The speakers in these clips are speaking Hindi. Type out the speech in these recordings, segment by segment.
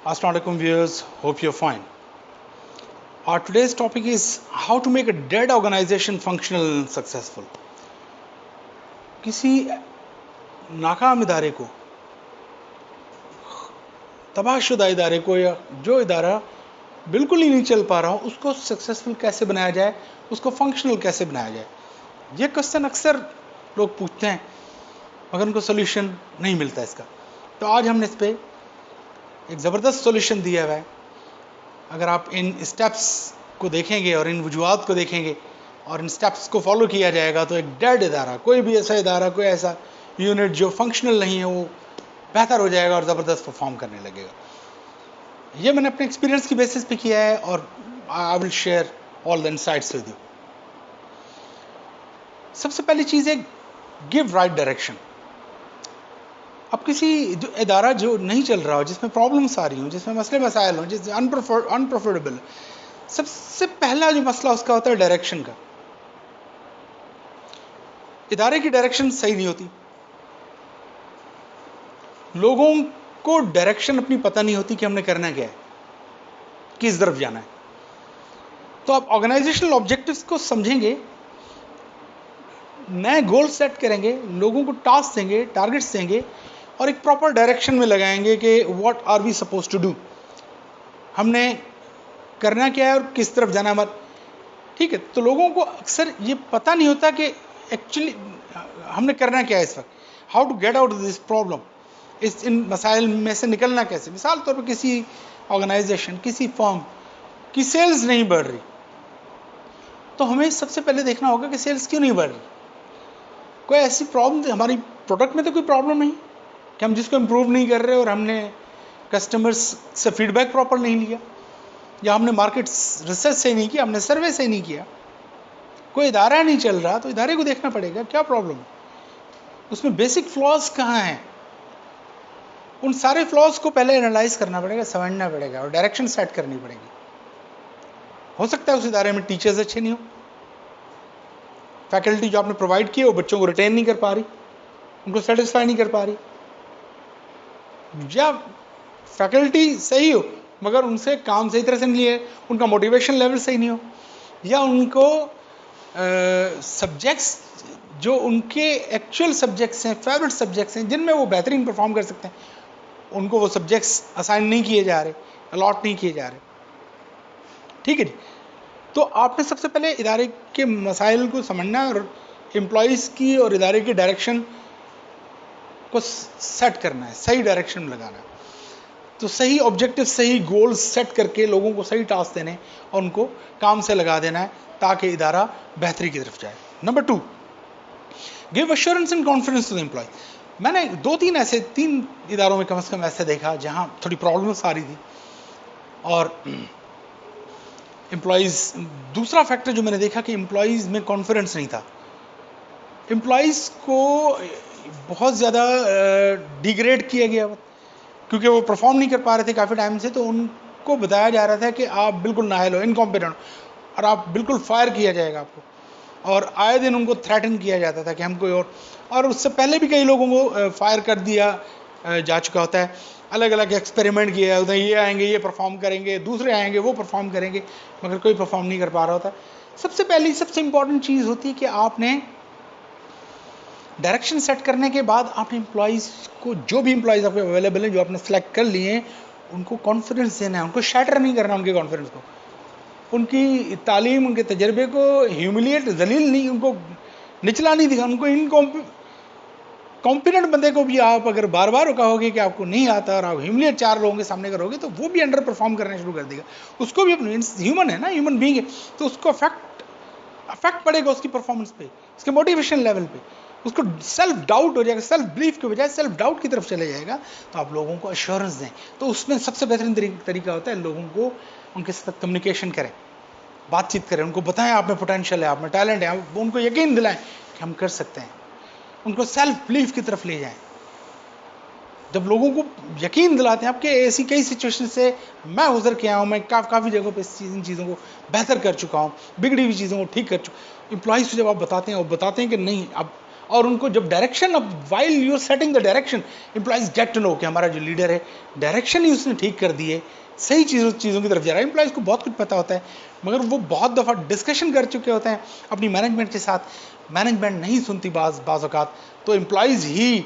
Assalamualaikum viewers, hope you're fine. Our today's topic is how to make a dead organization functional and successful. किसी नाकाम इदारे को, तबाहशुदा इदारे को या जो इदारा बिल्कुल ही नहीं चल पा रहा हो उसको सक्सेसफुल कैसे बनाया जाए, उसको फंक्शनल कैसे बनाया जाए, ये क्वेश्चन अक्सर लोग पूछते हैं मगर उनको सोल्यूशन नहीं मिलता इसका। तो आज हमने इस पर एक ज़बरदस्त सॉल्यूशन दिया हुआ है। अगर आप इन स्टेप्स को देखेंगे और इन वजूहात को देखेंगे और इन स्टेप्स को फॉलो किया जाएगा तो एक डेड इदारा, कोई भी ऐसा इदारा, कोई ऐसा यूनिट जो फंक्शनल नहीं है वो बेहतर हो जाएगा और ज़बरदस्त परफॉर्म करने लगेगा। ये मैंने अपने एक्सपीरियंस की बेसिस पे किया है और I will share all the insights with you. सबसे पहली चीज़ है गिव राइट डायरेक्शन। अब किसी जो इदारा जो नहीं चल रहा हो, जिसमें प्रॉब्लम्स आ रही हो, जिसमें मसले मसाइल हों, जिसमें अनप्रॉफिटेबल, सबसे पहला जो मसला उसका होता है डायरेक्शन का। इदारे की डायरेक्शन सही नहीं होती, लोगों को डायरेक्शन अपनी पता नहीं होती कि हमने करना क्या है, किस तरफ जाना है। तो आप ऑर्गेनाइजेशनल ऑब्जेक्टिव्स को समझेंगे, नए गोल सेट करेंगे, लोगों को टास्क देंगे, टारगेट्स देंगे और एक प्रॉपर डायरेक्शन में लगाएंगे कि what are we suppose to do, हमने करना क्या है और किस तरफ जाना है। ठीक है, तो लोगों को अक्सर ये पता नहीं होता कि एक्चुअली हमने करना क्या है इस वक्त, how to get out this problem, इन मसाइल में से निकलना कैसे। मिसाल तौर पर किसी ऑर्गेनाइजेशन, किसी फर्म की सेल्स नहीं बढ़ रही, तो हमें सबसे पहले देखना होगा कि सेल्स क्यों नहीं बढ़ रही। कोई ऐसी प्रॉब्लम, हमारी प्रोडक्ट में तो कोई प्रॉब्लम नहीं कि हम जिसको इम्प्रूव नहीं कर रहे और हमने कस्टमर्स से फीडबैक प्रॉपर नहीं लिया, या हमने मार्केट रिसर्च से नहीं किया, हमने सर्वे से नहीं किया। कोई इदारा नहीं चल रहा तो इदारे को देखना पड़ेगा क्या प्रॉब्लम है, उसमें बेसिक फ्लॉज कहाँ हैं। उन सारे फ्लॉज को पहले एनालाइज करना पड़ेगा, समझना पड़ेगा और डायरेक्शन सेट करनी पड़ेगी। हो सकता है उस इदारे में टीचर्स अच्छे नहीं हो, फैकल्टी जो आपने प्रोवाइड की है वो बच्चों को रिटेन नहीं कर पा रही, उनको सेटिस्फाई नहीं कर पा रही, या फैकल्टी सही हो मगर उनसे काम सही तरह से नहीं है, उनका मोटिवेशन लेवल सही नहीं हो, या उनको सब्जेक्ट्स जो उनके एक्चुअल सब्जेक्ट्स हैं, फेवरेट सब्जेक्ट्स हैं, जिनमें वो बेहतरीन परफॉर्म कर सकते हैं, उनको वो सब्जेक्ट्स असाइन नहीं किए जा रहे, अलॉट नहीं किए जा रहे। ठीक है जी, तो आपने सबसे पहले इदारे के मसाइल को समझना है और एम्प्लॉयज़ की और इदारे की डायरेक्शन को सेट करना है, सही डायरेक्शन में लगाना है। तो सही ऑब्जेक्टिव, सही गोल्स सेट करके लोगों को सही टास्क देने और उनको काम से लगा देना है ताकि इदारा बेहतरी की तरफ जाए। Number 2, give assurance and confidence to the employ. मैंने 3 इदारों में कम से कम ऐसे देखा जहां थोड़ी प्रॉब्लम्स आ रही थी और एम्प्लॉयज़, दूसरा फैक्टर जो मैंने देखा कि एम्प्लॉयज़ में कॉन्फिडेंस नहीं था। एम्प्लॉयज़ को बहुत ज़्यादा डिग्रेड किया गया क्योंकि वो परफॉर्म नहीं कर पा रहे थे काफ़ी टाइम से, तो उनको बताया जा रहा था कि आप बिल्कुल नाअहल हो, इनकॉम्पिटेंट और आप बिल्कुल फायर किया जाएगा आपको, और आए दिन उनको थ्रेटन किया जाता था कि हम कोई और उससे पहले भी कई लोगों को फायर कर दिया जा चुका होता है। अलग अलग एक्सपेरिमेंट किया होता है, ये आएंगे ये परफॉर्म करेंगे, दूसरे आएंगे वो परफॉर्म करेंगे, मगर कोई परफॉर्म नहीं कर पा रहा होता। सबसे पहली, सबसे इंपॉर्टेंट चीज़ होती है कि आपने डायरेक्शन सेट करने के बाद आपने एम्प्लॉयज़ को, जो भी एम्प्लॉयज़ आपके अवेलेबल हैं, जो आपने सेलेक्ट कर लिए हैं, उनको कॉन्फिडेंस देना है, उनको शैटर नहीं करना, उनके कॉन्फिडेंस को, उनकी तालीम, उनके तजर्बे को ह्यूमिलिएट, जलील नहीं, उनको निचला नहीं दिखा। उनको कॉम्पिटेंट बंदे को भी आप अगर बार बार कहोगे कि आपको नहीं आता और आप ह्यूमिलिएट 4 लोगों के सामने करोगे तो वो भी अंडर परफॉर्म करना शुरू कर देगा। उसको भी अपने, ह्यूमन है ना, ह्यूमन बीइंग है, तो उसको अफेक्ट पड़ेगा उसकी परफॉर्मेंस पे, उसके मोटिवेशन लेवल पे, उसको सेल्फ डाउट हो जाएगा, सेल्फ बिलीफ के बजाय सेल्फ डाउट की तरफ चले जाएगा। तो आप लोगों को एश्योरेंस दें, तो उसमें सबसे बेहतरीन तरीका होता है लोगों को उनके साथ कम्युनिकेशन करें, बातचीत करें, उनको बताएं आप में पोटेंशियल है, आप में टैलेंट है, आप उनको यकीन दिलाएं कि हम कर सकते हैं, उनको सेल्फ बिलीफ की तरफ ले जाएं। जब लोगों को यकीन दिलाते हैं, आपके ऐसी कई सिचुएशन से मैं गुजर के आया हूँ, मैं काफ़ी जगहों पे इन चीज़ों को बेहतर कर चुका हूँ, बिगड़ी हुई चीज़ों को ठीक कर चुका। एम्प्लॉयज़ को जब आप बताते हैं और बताते हैं कि नहीं, अब और उनको जब डायरेक्शन, अब while you are setting the direction, employees get to know कि हमारा जो लीडर है डायरेक्शन ही उसने ठीक कर दी है, सही चीज़ों की तरफ जा रहा है। एम्प्लॉइज को बहुत कुछ पता होता है, मगर वो बहुत दफ़ा डिस्कशन कर चुके होते हैं अपनी मैनेजमेंट के साथ, मैनेजमेंट नहीं सुनती बाज़ औक़ात, तो एम्प्लॉइज़ ही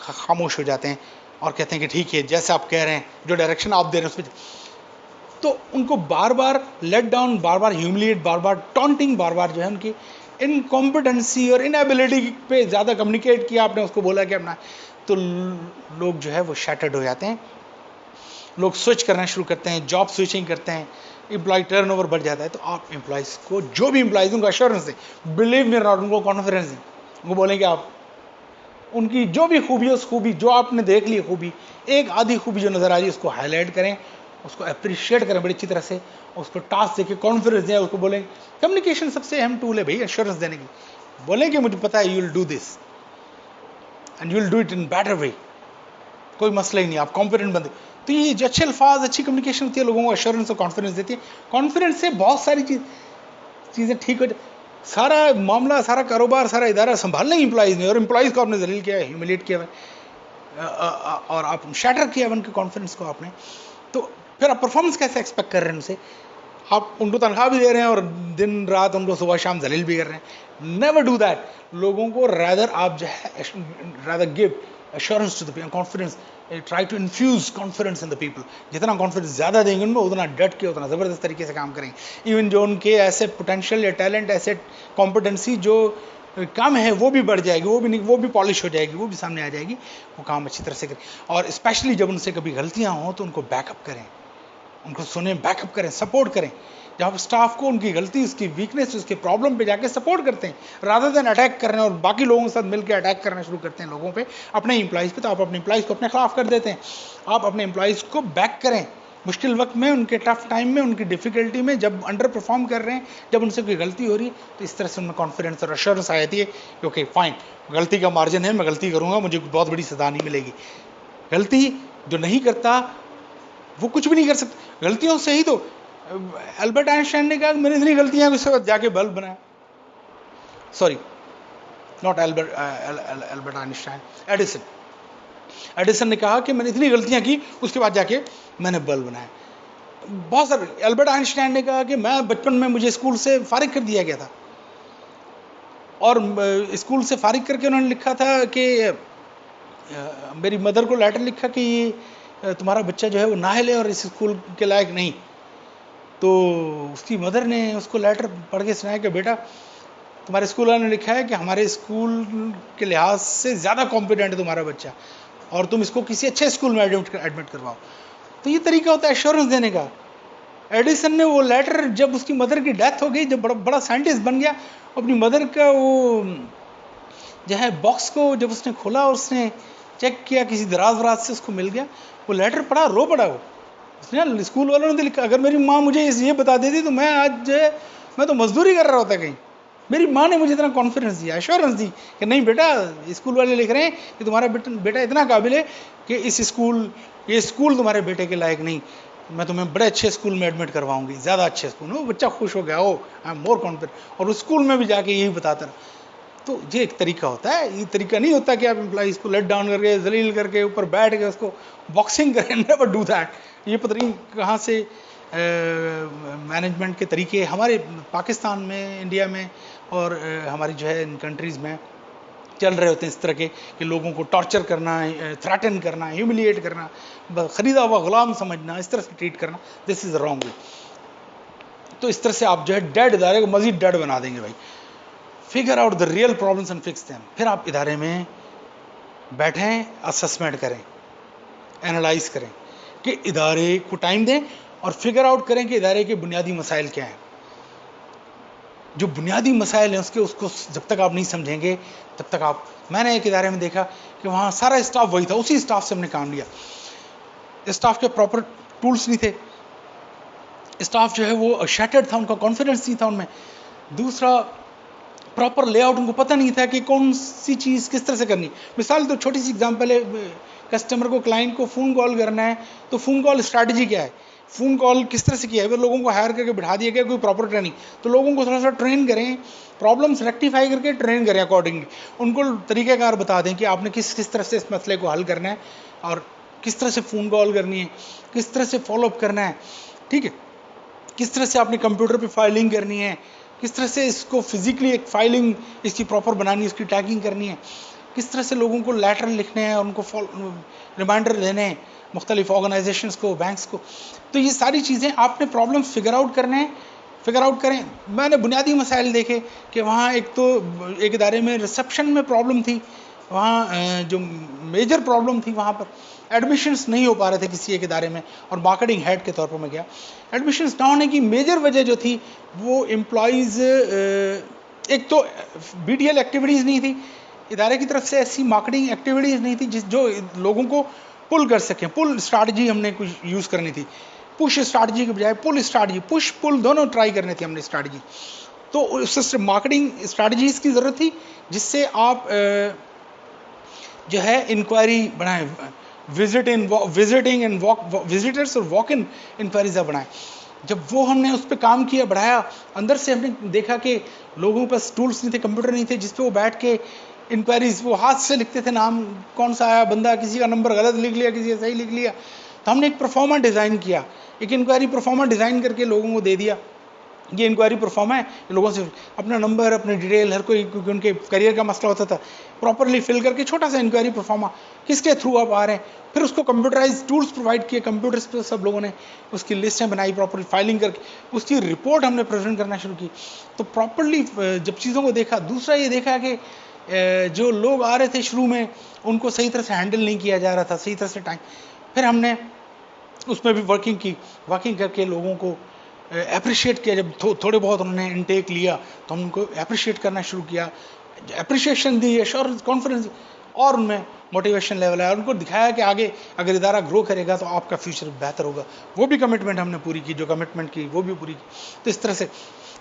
खामोश हो जाते हैं और कहते हैं कि ठीक है जैसे आप कह रहे हैं, जो डायरेक्शन आप दे रहे हैं उस पर। तो उनको बार बार लेट डाउन, बार बार ह्यूमिलिएट, बार बार टॉन्टिंग, बार बार जो है उनकी इनकॉम्पिटेंसी और इनएबिलिटी पे ज़्यादा कम्युनिकेट किया आपने, उसको बोला कि अपना, तो लोग जो है वो शैटर्ड हो जाते हैं, लोग स्विच करना शुरू करते हैं, जॉब स्विचिंग करते हैं, एम्प्लॉय टर्नओवर बढ़ जाता है। तो आप एम्प्लॉइज़ को, जो भी एम्प्लॉइज़, उनको अश्योरेंस दें, बिलीव मी नॉट, उनको कॉन्फिडेंस दें, उनको बोलेंगे आप उनकी जो भी खूबी है, उस खूबी जो आपने देख ली खूबी, एक आधी खूबी जो नज़र आ रही है उसको हाईलाइट करें, उसको अप्रिशिएट करें बड़ी अच्छी तरह से, उसको टास्क देके कॉन्फिडेंस दें, उसको बोलें। कम्युनिकेशन सबसे अहम टूल है भाई अश्योरेंस देने की। बोलें कि मुझे पता है you will do this and you will do it in better way, कोई मसला ही नहीं, आप कॉन्फिडेंट बंदे। तो ये जो अच्छे अल्फाज, अच्छी कम्युनिकेशन होती है, लोगों को अश्योरेंस और कॉन्फिडेंस देती है। कॉन्फिडेंस से बहुत सारी चीज़ें ठीक हो, सारा मामला, सारा कारोबार, सारा इदारा संभालना ही एम्प्लॉइज़ ने, और एम्प्लॉइज़ को आपने जलील किया है, ह्यूमिलेट किया है, और आप शैटर किया उनके कॉन्फिडेंस को आपने, तो फिर आप परफॉर्मेंस कैसे एक्सपेक्ट कर रहे हैं उनसे? आप उनको तनख्वाह भी दे रहे हैं और दिन रात उनको सुबह शाम जलील भी कर रहे हैं। Never do that. लोगों को रादर आप जो है rather give assurance to the people, confidence, try to infuse confidence in the people. जितना कॉन्फिडेंस ज़्यादा देंगे उनको, उतना डट के, उतना ज़बरदस्त तरीके से काम करेंगे। इवन जो उनके ऐसे पोटेंशियल या टैलेंट, ऐसे कॉम्पिटेंसी जो कम है वो भी बढ़ जाएगी, वो भी पॉलिश हो जाएगी, वो भी सामने आ जाएगी, वो काम अच्छी तरह से करें। और स्पेशली जब उनसे कभी गलतियाँ हों तो उनको बैकअप करें, उनको सुने, बैकअप करें, सपोर्ट करें। जब आप स्टाफ को उनकी गलती, उसकी वीकनेस, उसके प्रॉब्लम पे जाके सपोर्ट करते हैं, रादर देन अटैक कर रहे हैं और बाकी लोगों के साथ मिलकर अटैक करना शुरू करते हैं लोगों पे, अपने एम्प्लॉइज़ पे, तो आप अपने एम्प्लॉइज़ को अपने खिलाफ कर देते हैं। आप अपने एम्प्लॉइज़ को बैक करें मुश्किल वक्त में, उनके टफ टाइम में, उनकी डिफिकल्टी में, जब अंडर परफॉर्म कर रहे हैं, जब उनसे कोई गलती हो रही है, तो इस तरह से उनमें कॉन्फिडेंस और अश्योरेंस आ जाती है कि ओके फाइन, गलती का मार्जिन है, मैं गलती करूँगा, मुझे बहुत बड़ी सजा नहीं मिलेगी। गलती जो नहीं करता वो कुछ भी नहीं कर सकता। गलतियों से ही तो अल्बर्ट आइंस्टाइन ने कहा मैंने इतनी गलतियां उसके बाद जाके बल्ब बनाया। Sorry, not Albert Einstein, Edison ने कहा कि मैंने इतनी गलतियां की, उसके बाद जाके मैंने बल्ब बनाया। बहुत सारे। अल्बर्ट आइंस्टाइन ने कहा कि मैं बचपन में, मुझे स्कूल से फारिग कर दिया गया था, और स्कूल से फारिग करके उन्होंने लिखा था कि मेरी मदर को लेटर लिखा कि ये तुम्हारा बच्चा जो है वो नाअहल है और इस स्कूल के लायक नहीं। तो उसकी मदर ने उसको लेटर पढ़ के सुनाया कि बेटा, तुम्हारे स्कूल वालों ने लिखा है कि हमारे स्कूल के लिहाज से ज़्यादा कॉम्पिटेंट है तुम्हारा बच्चा, और तुम इसको किसी अच्छे स्कूल में एडमिट करवाओ। तो ये तरीका होता है एश्योरेंस देने का। एडिसन ने वो लेटर, जब उसकी मदर की डेथ हो गई, जब बड़ा साइंटिस्ट बन गया, अपनी मदर का वो जो है बॉक्स को जब उसने खोला और उसने चेक किया, किसी दराज वराज से उसको मिल गया, वो लेटर पढ़ा, रो पड़ा वो। उसने, स्कूल वालों ने लिखा, अगर मेरी माँ मुझे ये बता देती तो मैं आज जो है, मैं तो मजदूरी कर रहा होता कहीं। मेरी माँ ने मुझे इतना कॉन्फिडेंस दिया, एश्योरेंस दी कि नहीं बेटा, स्कूल वाले लिख रहे हैं कि तुम्हारा बेटा इतना काबिल है कि ये स्कूल तुम्हारे बेटे के लायक नहीं, मैं तुम्हें बड़े अच्छे स्कूल में एडमिट करवाऊंगी, ज़्यादा अच्छे स्कूल में। वो बच्चा खुश हो गया, ओ आई एम मोर कॉन्फिडेंट, और उस स्कूल में भी जाके यही बताता रहा। तो ये एक तरीका होता है। ये तरीका नहीं होता कि आप एम्प्लॉइज़ को लेट डाउन करके, जलील करके, ऊपर बैठ के उसको बॉक्सिंग करें। Never do that. ये पता नहीं कहाँ से मैनेजमेंट के तरीके हमारे पाकिस्तान में, इंडिया में और हमारी जो है इन कंट्रीज़ में चल रहे होते हैं, इस तरह के कि लोगों को टॉर्चर करना, थ्रेटन करना, ह्यूमिलिएट करना, ख़रीदा हुआ गुलाम समझना, इस तरह से ट्रीट करना। This is wrong way. तो इस तरह से आप जो है डेड इदारे को मज़ीद डेड बना देंगे भाई। Figure out the real problems and fix them. फिर आप इदारे में बैठें, असेसमेंट करें, एनालाइज करें कि इदारे को टाइम दें और फिगर आउट करें कि इदारे के बुनियादी मसाइल क्या हैं। जो बुनियादी मसाइल हैं उसको जब तक आप नहीं समझेंगे तब तक आप। मैंने एक इदारे में देखा कि वहाँ सारा स्टाफ वही था, उसी स्टाफ से हमने काम लिया। स्टाफ के प्रॉपर टूल्स नहीं थे, स्टाफ जो है वो शैटर्ड था, उनका कॉन्फिडेंस नहीं था उनमें। दूसरा, प्रॉपर लेआउट उनको पता नहीं था कि कौन सी चीज़ किस तरह से करनी। मिसाल तो छोटी सी एग्जांपल है, कस्टमर को, क्लाइंट को फ़ोन कॉल करना है तो फ़ोन कॉल स्ट्रैटेजी क्या है फ़ोन कॉल किस तरह से किया है, वो लोगों को हायर करके बिठा दिया गया, कोई प्रॉपर ट्रेनिंग, तो लोगों को थोड़ा सा ट्रेन करें, प्रॉब्लम्स रेक्टिफाई करके ट्रेन करें अकॉर्डिंगली, उनको तरीक़ाकार बता दें कि आपने किस किस तरह से इस मसले को हल करना है और किस तरह से फ़ोन कॉल करनी है, किस तरह से फॉलोअप करना है, ठीक है, किस तरह से आपने कंप्यूटर पे फाइलिंग करनी है, किस तरह से इसको फिजिकली एक फाइलिंग इसकी प्रॉपर बनानी है, इसकी टैगिंग करनी है, किस तरह से लोगों को लेटर लिखने हैं, उनको रिमाइंडर देने हैं मुख्तलिफ ऑर्गेनाइजेशंस को, बैंक्स को। तो ये सारी चीज़ें आपने प्रॉब्लम फिगर आउट करने हैं, फिगर आउट करें। मैंने बुनियादी मसाइल देखे कि वहाँ एक तो एक इदारे में रिसेप्शन में प्रॉब्लम थी, वहाँ जो मेजर प्रॉब्लम थी वहाँ पर एडमिशन्स नहीं हो पा रहे थे किसी एक इदारे में, और मार्केटिंग हेड के तौर पर मैं गया। एडमिशन्स ना होने की मेजर वजह जो थी वो एम्प्लॉयज़, एक तो BDL एक्टिविटीज़ नहीं थी इदारे की तरफ से, ऐसी मार्केटिंग एक्टिविटीज़ नहीं थी जिस जो लोगों को पुल कर सकें। पुल स्ट्रैटेजी हमने कुछ यूज़ करनी थी, पुश स्ट्रैटेजी के बजाय पुल स्ट्रैटेजी, पुश पुल दोनों ट्राई करने थी हमने स्ट्रैटेजी। तो उससे मार्केटिंग स्ट्रैटेजीज़ की ज़रूरत थी जिससे आप जो है इंक्वायरी बढ़ाएं, विजिटिंग एंड विजिटर्स और वॉक इन इंक्वायरीज बढ़ाएं। जब वो हमने उस पर काम किया, बढ़ाया, अंदर से हमने देखा कि लोगों के पास टूल्स नहीं थे, कंप्यूटर नहीं थे जिस पे वो बैठ के इंक्वायरीज, वो हाथ से लिखते थे, नाम कौन सा आया, बंदा किसी का नंबर गलत लिख लिया, किसी का सही लिख लिया। तो हमने एक परफॉर्मा डिज़ाइन किया, एक इंक्वायरी परफॉर्मा डिज़ाइन करके लोगों को दे दिया। ये इंक्वायरी परफॉर्मा है, लोगों से अपना नंबर, अपनी डिटेल, हर कोई, क्योंकि उनके करियर का मसला होता था, प्रॉपरली फिल करके छोटा सा इंक्वायरी परफॉर्मा, किसके थ्रू आप आ रहे हैं। फिर उसको कंप्यूटराइज टूल्स प्रोवाइड किए, कंप्यूटर्स पर सब लोगों ने उसकी लिस्टें बनाई, प्रॉपरली फाइलिंग करके उसकी रिपोर्ट हमने प्रेजेंट करना शुरू की। तो प्रॉपरली जब चीज़ों को देखा, दूसरा ये देखा कि जो लोग आ रहे थे शुरू में उनको सही तरह से हैंडल नहीं किया जा रहा था, सही तरह से टाइम। फिर हमने उसमें भी वर्किंग की, वर्किंग करके लोगों को अप्रिशिएट किया। जब थोड़े बहुत उन्होंने इनटेक लिया तो हम उनको अप्रिशिएट करना शुरू किया, अप्रिशिएशन दी, एश्योरेंस, कॉन्फिडेंस, और उनमें मोटिवेशन लेवल है, उनको दिखाया कि आगे अगर इदारा ग्रो करेगा तो आपका फ्यूचर बेहतर होगा। वो भी कमिटमेंट हमने पूरी की, जो कमिटमेंट की वो भी पूरी की। तो इस तरह से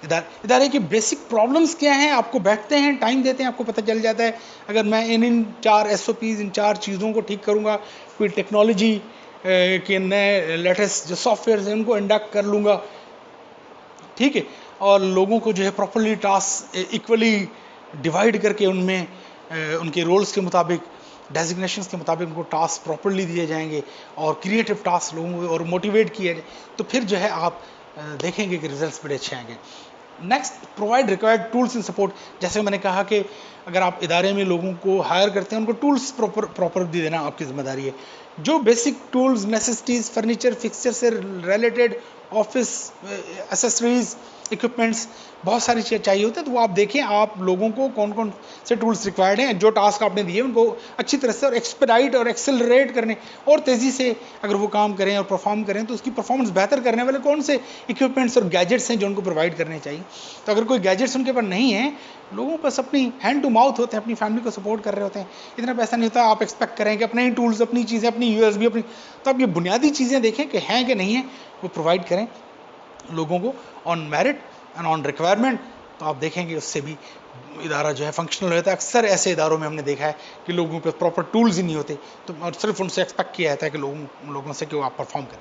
इदारे की बेसिक प्रॉब्लम्स क्या हैं, आपको बैठते हैं, टाइम देते हैं, आपको पता चल जाता है। अगर मैं इन 4 SOPs, इन 4 चीज़ों को ठीक करूँगा, कोई टेक्नोलॉजी के नए लेटेस्ट जो सॉफ्टवेयर हैं उनको इंडक्ट कर लूँगा, ठीक है, और लोगों को जो है प्रॉपरली टास्क इक्वली डिवाइड करके उनमें उनके रोल्स के मुताबिक, डेजिग्नेशंस के मुताबिक उनको टास्क प्रॉपरली दिए जाएंगे और क्रिएटिव टास्क लोगों को और मोटिवेट किए जाए, तो फिर जो है आप देखेंगे कि रिजल्ट्स बड़े अच्छे आएंगे। Next, provide required tools and support. जैसे मैंने कहा कि अगर आप इदारे में लोगों को हायर करते हैं, उनको टूल्स प्रॉपर दे देना आपकी जिम्मेदारी है। जो basic tools, necessities, furniture, fixture से रिलेटेड, ऑफिस एसेसरीज, इक्विपमेंट्स, बहुत सारी चीज़ें चाहिए होती है। तो वो आप देखें आप लोगों को कौन कौन से टूल्स रिक्वायर्ड हैं, जो टास्क आपने दिए उनको अच्छी तरह से और एक्सपेडाइट और एक्सेलरेट करने और तेज़ी से अगर वो काम करें और परफॉर्म करें तो उसकी परफॉर्मेंस बेहतर करने वाले कौन से इक्विपमेंट्स और गैजेट्स हैं जो उनको प्रोवाइड करने चाहिए। तो अगर कोई गैजेट्स उनके पास नहीं है, लोगों पास अपनी हैंड टू माउथ होते हैं, अपनी फैमिली को सपोर्ट कर रहे होते हैं, इतना पैसा नहीं होता, आप एक्सपेक्ट करें कि अपने ही टूल्स, अपनी चीज़ें, अपनी USB, अपनी, तो आप ये बुनियादी चीज़ें देखें कि हैं कि नहीं है, वो प्रोवाइड करें लोगों को on merit and on requirement. तो आप देखेंगे उससे भी इदारा जो है फंक्शनल होता है। अक्सर ऐसे इदारों में हमने देखा है कि लोगों पे प्रॉपर टूल्स ही नहीं होते, तो और सिर्फ उनसे एक्सपेक्ट किया जाता है कि लोगों से कि वो आप परफॉर्म करें।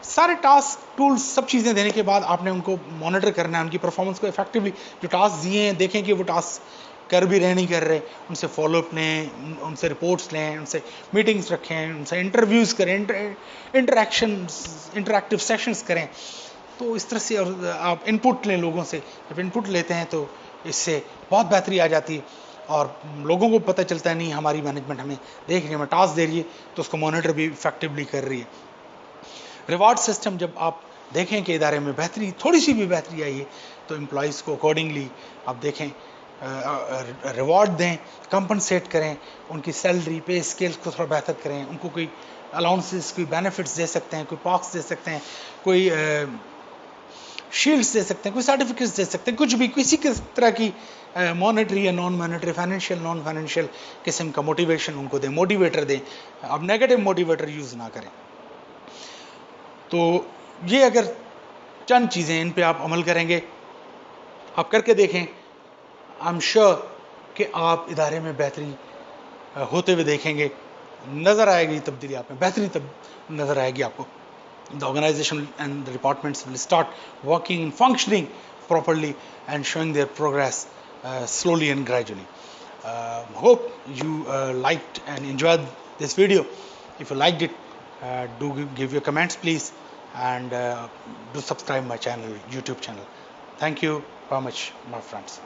सारे टास्क, टूल्स, सब चीज़ें देने के बाद आपने उनको मॉनिटर करना है, उनकी परफॉर्मेंस को इफेक्टिवली, जो टास्क दिए हैं देखें कि वो टास्क कर भी रहे, नहीं कर रहे, उनसे फॉलोअप लें, उनसे रिपोर्ट्स लें, उनसे मीटिंग्स रखें, उनसे इंटरव्यूज़ करें, इंटरेक्टिव सेशंस करें। तो इस तरह से और आप इनपुट लें लोगों से, जब इनपुट लेते हैं तो इससे बहुत बेहतरी आ जाती है और लोगों को पता चलता है नहीं हमारी मैनेजमेंट हमें देख रही है, हमें टास्क दे रही है तो उसको मॉनिटर भी इफेक्टिवली कर रही है। रिवार्ड सिस्टम, जब आप देखें कि इदारे में बेहतरी, थोड़ी सी भी बेहतरी आई है तो एम्प्लॉयज़ को अकॉर्डिंगली आप देखें रिवॉर्ड दें, कंपनसेट करें, उनकी सैलरी, पे स्केल्स को थोड़ा बेहतर करें, उनको कोई अलाउंसेस, कोई बेनिफिट्स दे सकते हैं, कोई पार्क्स दे सकते हैं, कोई शील्ड्स दे सकते हैं, कोई सर्टिफिकेट्स दे सकते हैं, कुछ भी किसी किस तरह की मॉनेटरी या non monetary, financial, non financial किस्म का मोटिवेशन उनको दें, मोटिवेटर दें। अब नेगेटिव मोटिवेटर यूज़ ना करें। तो ये अगर चंद चीज़ें, इन पे आप अमल करेंगे, आप करके देखें, आई एम श्योर कि आप इदारे में बेहतरी होते हुए देखेंगे, नज़र आएगी तब्दीली, आप में बेहतरी तब नज़र आएगी आपको। the organization and the departments will start working and functioning properly and showing their progress slowly and gradually. Hope you liked and enjoyed this video. If you liked it, do give your comments please, and do subscribe my channel, YouTube channel. Thank you very much, my friends.